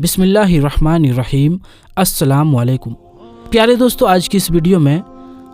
बिस्मिल्लाहिर्रहमानिर्रहीम। अस्सलाम वालेकुम। प्यारे दोस्तों, आज की इस वीडियो में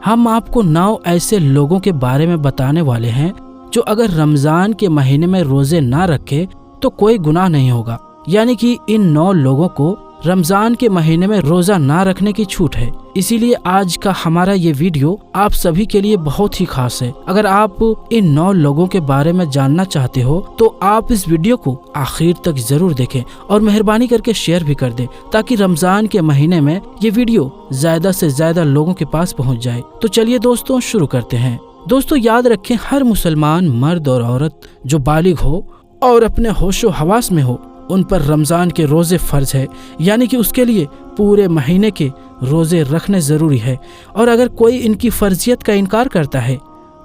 हम आपको 9 ऐसे लोगों के बारे में बताने वाले हैं जो अगर रमज़ान के महीने में रोज़े ना रखे तो कोई गुनाह नहीं होगा। यानी कि इन 9 लोगों को रमज़ान के महीने में रोज़ा ना रखने की छूट है। इसीलिए आज का हमारा ये वीडियो आप सभी के लिए बहुत ही खास है। अगर आप इन 9 लोगों के बारे में जानना चाहते हो तो आप इस वीडियो को आखिर तक जरूर देखें और मेहरबानी करके शेयर भी कर दें ताकि रमज़ान के महीने में ये वीडियो ज्यादा से ज्यादा लोगों के पास पहुंच जाए। तो चलिए दोस्तों शुरू करते हैं। दोस्तों याद रखें, हर मुसलमान मर्द और औरत जो बालिग हो और अपने होशो हवास में हो उन पर रमज़ान के रोज़े फ़र्ज है। यानी कि उसके लिए पूरे महीने के रोज़े रखने ज़रूरी है। और अगर कोई इनकी फ़र्जियत का इनकार करता है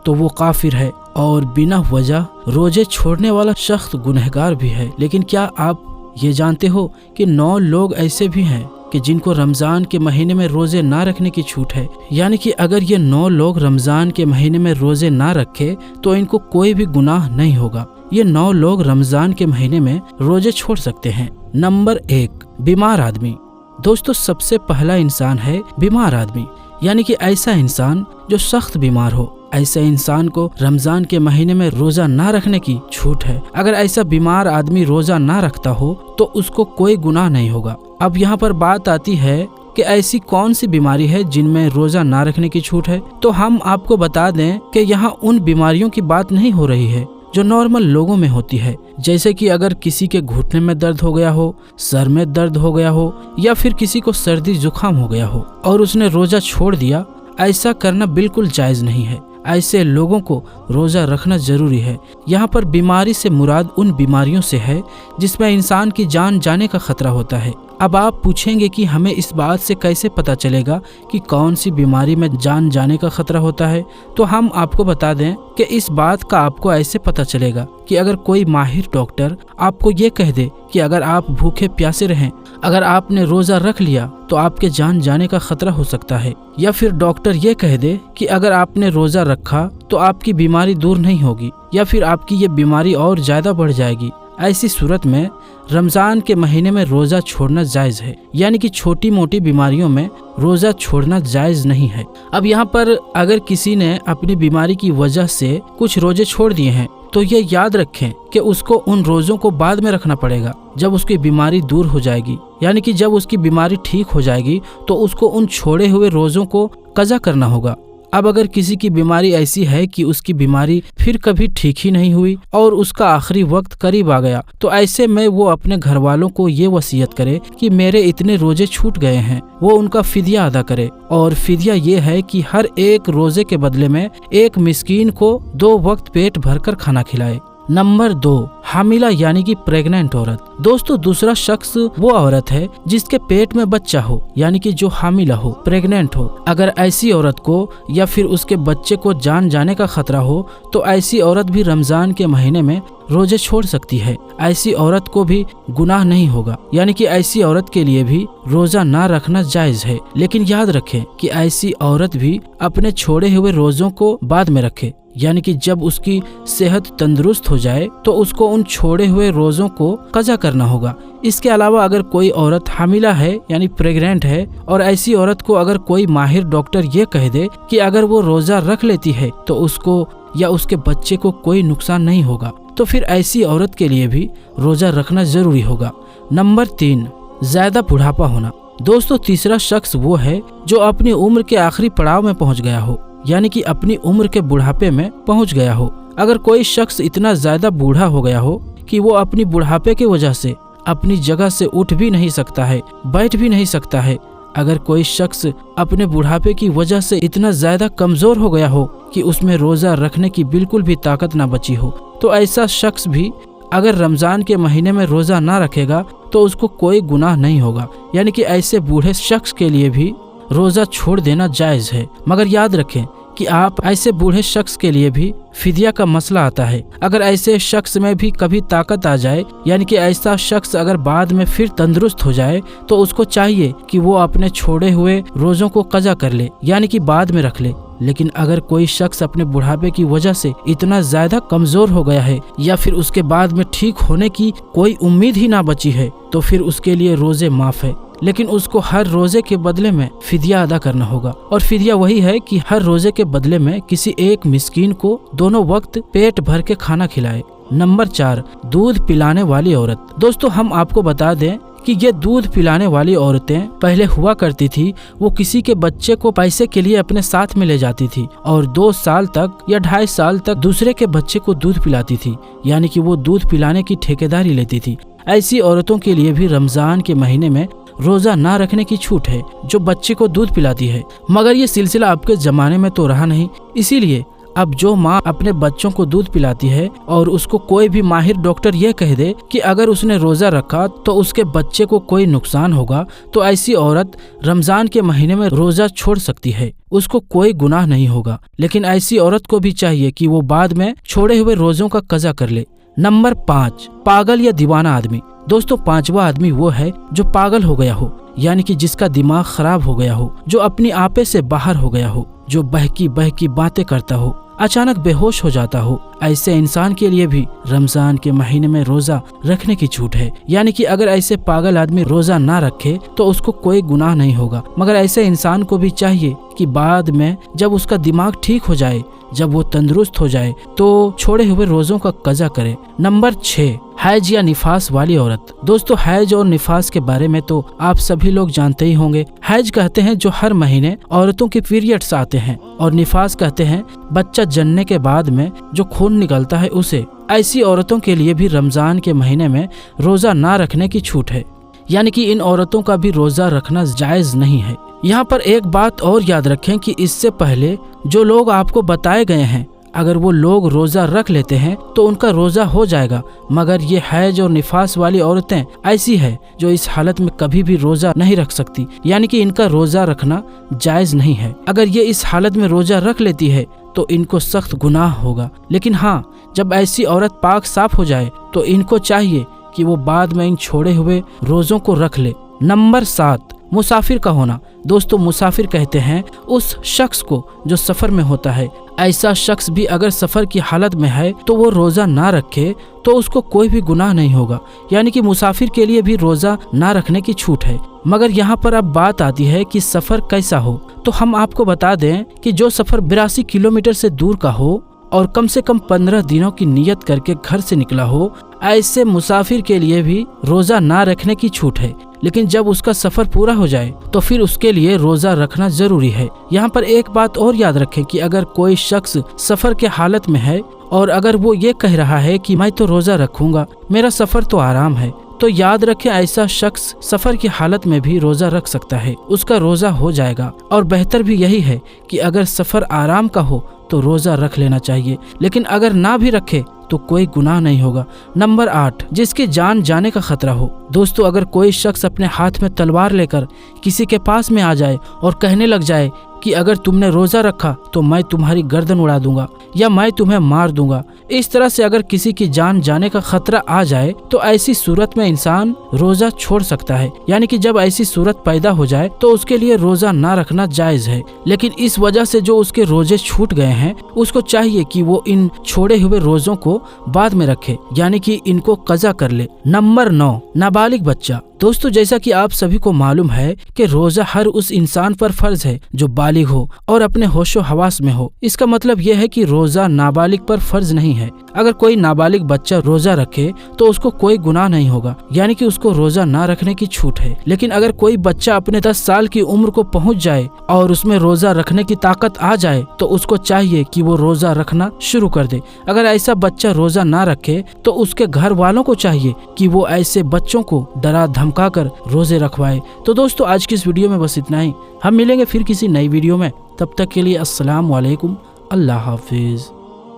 तो वो काफिर है और बिना वजह रोज़े छोड़ने वाला शख्स गुनहगार भी है। लेकिन क्या आप ये जानते हो कि 9 लोग ऐसे भी हैं कि जिनको रमज़ान के महीने में रोज़े ना रखने की छूट है। यानी कि अगर ये 9 लोग रमज़ान के महीने में रोज़े ना रखे तो इनको कोई भी गुनाह नहीं होगा। ये 9 लोग रमज़ान के महीने में रोज़े छोड़ सकते हैं। नंबर 1, बीमार आदमी। दोस्तों सबसे पहला इंसान है बीमार आदमी, यानी कि ऐसा इंसान जो सख्त बीमार हो। ऐसे इंसान को रमज़ान के महीने में रोज़ा ना रखने की छूट है। अगर ऐसा बीमार आदमी रोज़ा ना रखता हो तो उसको कोई गुनाह नहीं होगा। अब यहाँ पर बात आती है कि ऐसी कौन सी बीमारी है जिनमें रोज़ा ना रखने की छूट है। तो हम आपको बता दें कि यहाँ उन बीमारियों की बात नहीं हो रही है जो नॉर्मल लोगों में होती है। जैसे कि अगर किसी के घुटने में दर्द हो गया हो, सर में दर्द हो गया हो या फिर किसी को सर्दी जुकाम हो गया हो और उसने रोज़ा छोड़ दिया, ऐसा करना बिल्कुल जायज़ नहीं है। ऐसे लोगों को रोज़ा रखना ज़रूरी है। यहाँ पर बीमारी से मुराद उन बीमारियों से है जिसमें इंसान की जान जाने का खतरा होता है। अब आप पूछेंगे कि हमें इस बात से कैसे पता चलेगा कि कौन सी बीमारी में जान जाने का खतरा होता है। तो हम आपको बता दें कि इस बात का आपको ऐसे पता चलेगा कि अगर कोई माहिर डॉक्टर आपको ये कह दे कि अगर आप भूखे प्यासे रहें, अगर आपने रोज़ा रख लिया तो आपके जान जाने का खतरा हो सकता है। या फिर डॉक्टर ये कह दे कि अगर आपने रोज़ा रखा तो आपकी बीमारी दूर नहीं होगी या फिर आपकी ये बीमारी और ज़्यादा बढ़ जाएगी। ऐसी सूरत में रमज़ान के महीने में रोज़ा छोड़ना जायज़ है। यानी कि छोटी मोटी बीमारियों में रोज़ा छोड़ना जायज़ नहीं है। अब यहाँ पर अगर किसी ने अपनी बीमारी की वजह से कुछ रोज़े छोड़ दिए हैं तो ये याद रखें कि उसको उन रोज़ों को बाद में रखना पड़ेगा जब उसकी बीमारी दूर हो जाएगी। यानी कि जब उसकी बीमारी ठीक हो जाएगी तो उसको उन छोड़े हुए रोज़ों को कज़ा करना होगा। अब अगर किसी की बीमारी ऐसी है कि उसकी बीमारी फिर कभी ठीक ही नहीं हुई और उसका आखिरी वक्त करीब आ गया, तो ऐसे में वो अपने घर वालों को ये वसीयत करे कि मेरे इतने रोजे छूट गए हैं, वो उनका फिदिया अदा करे। और फिदिया ये है कि हर एक रोजे के बदले में एक मिस्कीन को 2 वक्त पेट भरकर खाना खिलाए। नंबर 2, हामिला यानी कि प्रेग्नेंट औरत। दोस्तों दूसरा शख्स वो औरत है जिसके पेट में बच्चा हो, यानी कि जो हामिला हो, प्रेग्नेंट हो। अगर ऐसी औरत को या फिर उसके बच्चे को जान जाने का खतरा हो तो ऐसी औरत भी रमज़ान के महीने में रोजे छोड़ सकती है। ऐसी औरत को भी गुनाह नहीं होगा। यानी कि ऐसी औरत के लिए भी रोजा ना रखना जायज है। लेकिन याद रखें कि ऐसी औरत भी अपने छोड़े हुए रोजों को बाद में रखे। यानी कि जब उसकी सेहत तंदुरुस्त हो जाए तो उसको उन छोड़े हुए रोजों को कज़ा करना होगा। इसके अलावा अगर कोई औरत हामिला है यानी प्रेग्नेंट है और ऐसी औरत को अगर कोई माहिर डॉक्टर ये कह दे कि अगर वो रोजा रख लेती है तो उसको या उसके बच्चे को कोई नुकसान नहीं होगा, तो फिर ऐसी औरत के लिए भी रोजा रखना जरूरी होगा। नंबर 3, ज्यादा बुढ़ापा होना। दोस्तों तीसरा शख्स वो है जो अपनी उम्र के आखिरी पड़ाव में पहुंच गया हो, यानी कि अपनी उम्र के बुढ़ापे में पहुंच गया हो। अगर कोई शख्स इतना ज्यादा बूढ़ा हो गया हो कि वो अपनी बुढ़ापे की वजह से अपनी जगह से उठ भी नहीं सकता है, बैठ भी नहीं सकता है, अगर कोई शख्स अपने बुढ़ापे की वजह से इतना ज्यादा कमजोर हो गया हो कि उसमें रोजा रखने की बिल्कुल भी ताकत ना बची हो, तो ऐसा शख्स भी अगर रमजान के महीने में रोजा ना रखेगा तो उसको कोई गुनाह नहीं होगा। यानी कि ऐसे बूढ़े शख्स के लिए भी रोजा छोड़ देना जायज है। मगर याद रखें कि आप ऐसे बूढ़े शख्स के लिए भी फिदिया का मसला आता है। अगर ऐसे शख्स में भी कभी ताकत आ जाए, यानी कि ऐसा शख्स अगर बाद में फिर तंदुरुस्त हो जाए, तो उसको चाहिए कि वो अपने छोड़े हुए रोजों को कज़ा कर ले, यानी कि बाद में रख ले। लेकिन अगर कोई शख्स अपने बुढ़ापे की वजह से इतना ज्यादा कमजोर हो गया है या फिर उसके बाद में ठीक होने की कोई उम्मीद ही ना बची है तो फिर उसके लिए रोजे माफ है, लेकिन उसको हर रोजे के बदले में फिदिया अदा करना होगा। और फिदिया वही है कि हर रोजे के बदले में किसी एक मिस्कीन को दोनों वक्त पेट भर के खाना खिलाए। नंबर 4, दूध पिलाने वाली औरत। दोस्तों हम आपको बता दें कि ये दूध पिलाने वाली औरतें पहले हुआ करती थी, वो किसी के बच्चे को पैसे के लिए अपने साथ में ले जाती थी और 2 साल तक या 2.5 साल तक दूसरे के बच्चे को दूध पिलाती थी, यानी कि वो दूध पिलाने की ठेकेदारी लेती थी। ऐसी औरतों के लिए भी रमजान के महीने में रोजा ना रखने की छूट है जो बच्चे को दूध पिलाती है। मगर ये सिलसिला आपके जमाने में तो रहा नहीं, इसीलिए अब जो माँ अपने बच्चों को दूध पिलाती है और उसको कोई भी माहिर डॉक्टर ये कह दे कि अगर उसने रोजा रखा तो उसके बच्चे को कोई नुकसान होगा, तो ऐसी औरत रमजान के महीने में रोजा छोड़ सकती है, उसको कोई गुनाह नहीं होगा। लेकिन ऐसी औरत को भी चाहिए कि वो बाद में छोड़े हुए रोजों का कज़ा कर ले। नंबर 5, पागल या दीवाना आदमी। दोस्तों 5वां आदमी वो है जो पागल हो गया हो, यानी कि जिसका दिमाग खराब हो गया हो, जो अपनी आपे से बाहर हो गया हो, जो बहकी बातें करता हो, अचानक बेहोश हो जाता हो। ऐसे इंसान के लिए भी रमजान के महीने में रोजा रखने की छूट है, यानी कि अगर ऐसे पागल आदमी रोजा ना रखे तो उसको कोई गुनाह नहीं होगा। मगर ऐसे इंसान को भी चाहिए कि बाद में जब उसका दिमाग ठीक हो जाए, जब वो तंदुरुस्त हो जाए, तो छोड़े हुए रोजों का कज़ा करे। नंबर 6, हैज या निफास वाली औरत। दोस्तों हैज और निफास के बारे में तो आप सभी लोग जानते ही होंगे। हैज कहते हैं जो हर महीने औरतों के पीरियड्स आते हैं, और निफास कहते हैं बच्चा जनने के बाद में जो खून निकलता है उसे। ऐसी औरतों के लिए भी रमजान के महीने में रोजा ना रखने की छूट है, यानी कि इन औरतों का भी रोजा रखना जायज नहीं है। यहाँ पर एक बात और याद रखें कि इससे पहले जो लोग आपको बताए गए हैं, अगर वो लोग रोजा रख लेते हैं तो उनका रोजा हो जाएगा। मगर ये हैज और निफास वाली औरतें ऐसी है जो इस हालत में कभी भी रोजा नहीं रख सकती, यानी कि इनका रोजा रखना जायज नहीं है। अगर ये इस हालत में रोजा रख लेती है तो इनको सख्त गुनाह होगा। लेकिन हाँ, जब ऐसी औरत पाक साफ हो जाए तो इनको चाहिए कि वो बाद में इन छोड़े हुए रोजों को रख ले। नंबर 7, मुसाफिर का होना। दोस्तों मुसाफिर कहते हैं उस शख्स को जो सफर में होता है। ऐसा शख्स भी अगर सफर की हालत में है तो वो रोजा ना रखे तो उसको कोई भी गुनाह नहीं होगा, यानी कि मुसाफिर के लिए भी रोजा ना रखने की छूट है। मगर यहाँ पर अब बात आती है कि सफर कैसा हो, तो हम आपको बता दें कि जो सफर 82 किलोमीटर से दूर का हो और कम से कम 15 दिनों की नियत करके घर से निकला हो, ऐसे मुसाफिर के लिए भी रोजा ना रखने की छूट है। लेकिन जब उसका सफर पूरा हो जाए तो फिर उसके लिए रोजा रखना जरूरी है। यहाँ पर एक बात और याद रखें कि अगर कोई शख्स सफर के हालत में है और अगर वो ये कह रहा है कि मैं तो रोजा रखूंगा, मेरा सफर तो आराम है, तो याद रखें ऐसा शख्स सफर की हालत में भी रोजा रख सकता है, उसका रोजा हो जाएगा। और बेहतर भी यही है कि अगर सफर आराम का हो तो रोजा रख लेना चाहिए, लेकिन अगर ना भी रखे तो कोई गुनाह नहीं होगा। नंबर 8, जिसकी जान जाने का खतरा हो। दोस्तों अगर कोई शख्स अपने हाथ में तलवार लेकर किसी के पास में आ जाए और कहने लग जाए कि अगर तुमने रोजा रखा तो मैं तुम्हारी गर्दन उड़ा दूंगा या मैं तुम्हें मार दूंगा, इस तरह से अगर किसी की जान जाने का खतरा आ जाए तो ऐसी सूरत में इंसान रोजा छोड़ सकता है, यानी कि जब ऐसी सूरत पैदा हो जाए तो उसके लिए रोजा ना रखना जायज है। लेकिन इस वजह से जो उसके रोजे छूट गए हैं उसको चाहिए कि वो इन छोड़े हुए रोजों को बाद में रखे, यानी कि इनको कज़ा कर ले। नंबर 9, नाबालिग बच्चा। दोस्तों जैसा कि आप सभी को मालूम है कि रोजा हर उस इंसान पर फर्ज है जो बालिग हो और अपने होशो हवास में हो। इसका मतलब यह है कि रोजा नाबालिग पर फर्ज नहीं है। अगर कोई नाबालिग बच्चा रोजा रखे तो उसको कोई गुनाह नहीं होगा, यानी कि उसको रोजा ना रखने की छूट है। लेकिन अगर कोई बच्चा अपने 10 साल की उम्र को पहुंच जाए और उसमें रोजा रखने की ताकत आ जाए तो उसको चाहिए कि वो रोजा रखना शुरू कर दे। अगर ऐसा बच्चा रोजा ना रखे तो उसके घर वालों को चाहिए कि वो ऐसे बच्चों को डरा धमका कर रोजे रखवाए। तो दोस्तों आज की इस वीडियो में बस इतना ही। हम मिलेंगे फिर किसी नई वीडियो में, तब तक के लिए अस्सलाम वालेकुम, अल्लाह हाफिज।